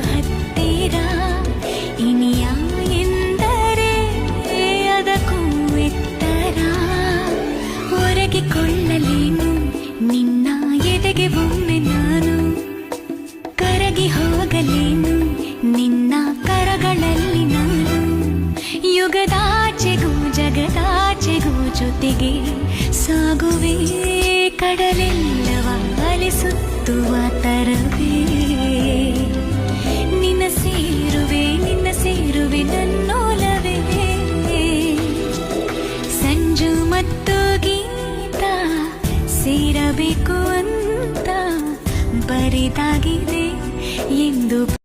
ಹತ್ತಿರ ಇನಿಯ ಎಂದರೆ ಅದಕ್ಕೂ ಎತ್ತರ ಒರಗಿಕೊಳ್ಳಲೇನು ನಿನ್ನ ಎದೆಗೆ ಒಮ್ಮೆ ನಾನು ಕರಗಿ ಹೋಗಲೇನು ನಿನ್ನ ಕರಗಳಲ್ಲಿ ನಾನು ಯುಗದಾಚೆಗೂ ಜಗದಾಚೆಗೂ ಜೊತೆಗೆ ಸಾಗುವೆ ಕಡಲೆಲ್ಲವ ಅಲಿಸುತ್ತುವ ತರವೇ ನಿನ್ನ ಸೇರುವೆ ನನ್ನೋಲವೇ ಸಂಜು ಮತ್ತು ಗೀತ ಸೇರಬೇಕು ಅಂತ ಬರಿದಾಗಿದೆ ಎಂದು